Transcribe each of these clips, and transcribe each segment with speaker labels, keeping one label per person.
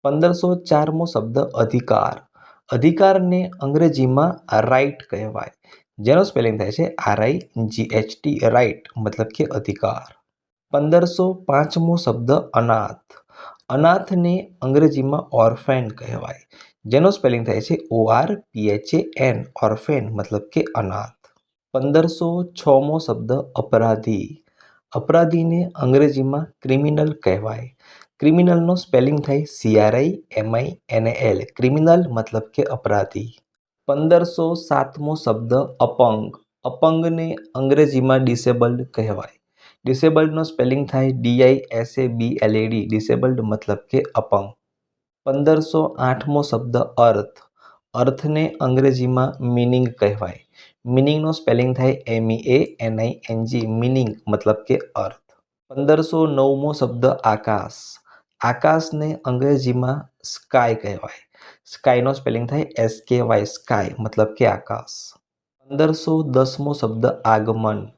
Speaker 1: 1504મો શબ્દ અધિકાર. અધિકારને અંગ્રેજીમાં રાઇટ કહેવાય, જેનો સ્પેલિંગ થાય છે RIGHT, રાઇટ મતલબ કે અધિકાર. 1505મો શબ્દ અનાથ. અનાથને અંગ્રેજીમાં ઓર્ફેન કહેવાય, જેનો સ્પેલિંગ થાય છે ORPHAN, ઓર્ફેન મતલબ કે અનાથ. 1506મો શબ્દ અપરાધી. અપરાધીને અંગ્રેજીમાં ક્રિમિનલ કહેવાય. ક્રિમિનલનો સ્પેલિંગ થાય CRIMINAL, ક્રિમિનલ મતલબ કે અપરાધી. 1507મો શબ્દ અપંગ. અપંગને અંગ્રેજીમાં ડિસેબલ્ડ કહેવાય. ડિસેબલ્ડનો સ્પેલિંગ થાય DISABLED, ડિસેબલ્ડ મતલબ કે અપંગ. 1508મો શબ્દ અર્થ. અર્થને અંગ્રેજીમાં મિનિંગ કહેવાય. મિનિંગનો સ્પેલિંગ થાય MEANING, મિનિંગ મતલબ કે અર્થ. 1509મો શબ્દ આકાશ. આકાશને અંગ્રેજીમાં સ્કાય કહેવાય. સ્કાયનો સ્પેલિંગ થાય SKY, સ્કાય મતલબ કે આકાશ. 1510મો શબ્દ આગમન.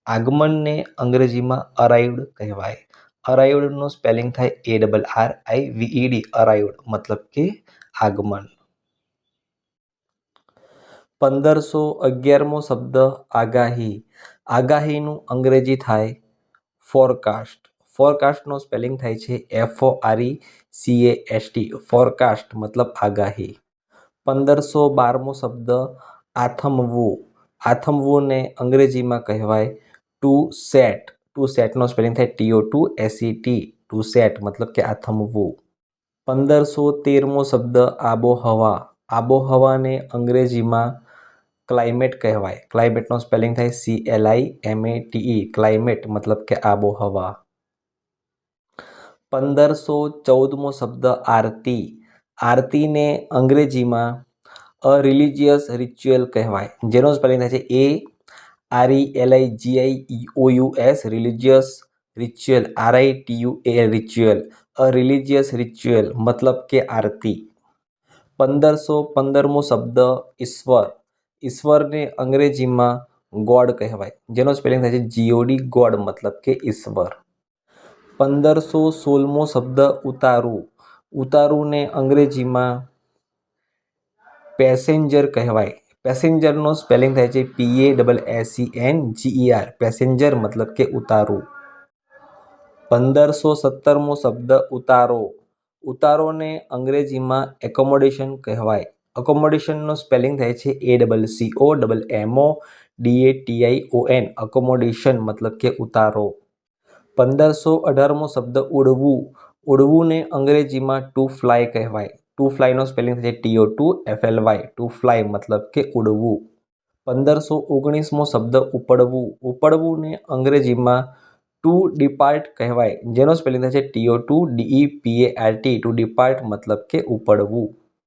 Speaker 1: આગમનને અંગ્રેજીમાં અરાઇવ્ડ કહેવાય. અરાઇવ્ડનો સ્પેલિંગ થાય ARRIVED, અરાઇવ્ડ મતલબ કે આગમન. 1511મો શબ્દ આગાહી. આગાહીનું અંગ્રેજી થાય ફોરકાસ્ટ. ફોરકાસ્ટનો સ્પેલિંગ થાય છે FORECAST, ફોરકાસ્ટ મતલબ આગાહી. 1512મો શબ્દ આથમવું. આથમવુંને અંગ્રેજીમાં કહેવાય ટુ સેટ. ટુ સેટનો સ્પેલિંગ થાય TO2SET, ટુ સેટ મતલબ કે આથમવું. 1513મો શબ્દ આબોહવા. આબોહવાને અંગ્રેજીમાં ક્લાઇમેટ કહેવાય. ક્લાઇમેટનો સ્પેલિંગ થાય CLIMATE, ક્લાઇમેટ મતલબ કે આબોહવા. 1514મો શબ્દ આરતી. આરતીને અંગ્રેજીમાં અ રિલિજિયસ રિચ્યુઅલ કહેવાય, જેનો સ્પેલિંગ થાય છે ARELIGIOUS, religious, ritual RITUAL, ritual, અ રિલિજિયસ રિચ્યુઅલ મતલબ કે આરતી. 1515મો શબ્દ ઈશ્વર. ઈશ્વરને અંગ્રેજીમાં ગોડ કહેવાય, જેનો સ્પેલિંગ થાય છે GOD, ગોડ મતલબ કે ઈશ્વર. 1516મો શબ્દ ઉતારું. ઉતારુંને અંગ્રેજીમાં પેસેન્જર કહેવાય. પેસેન્જરનો સ્પેલિંગ થાય છે PASSENGER, પેસેન્જર મતલબ કે ઉતારું. 1517મો શબ્દ ઉતારો. ઉતારોને અંગ્રેજીમાં એકોમોડેશન કહેવાય. અકોમોડેશનનો સ્પેલિંગ થાય છે ACCOMMODATION, અકોમોડેશન મતલબ કે ઉતારો. 1518મો શબ્દ ઉડવું. ઉડવુંને અંગ્રેજીમાં ટુ ફ્લાય કહેવાય. ટુ ફ્લાયનો સ્પેલિંગ થાય TO2FLY, ટુ ફ્લાય મતલબ કે ઉડવું. 1519મો શબ્દ ઉપડવું. ઉપડવુંને અંગ્રેજીમાં ટુ ડિપાર્ટ કહેવાય, જેનો સ્પેલિંગ થાય છે TO2DEPART, ટુ ડિપાર્ટ મતલબ કે ઉપડવું.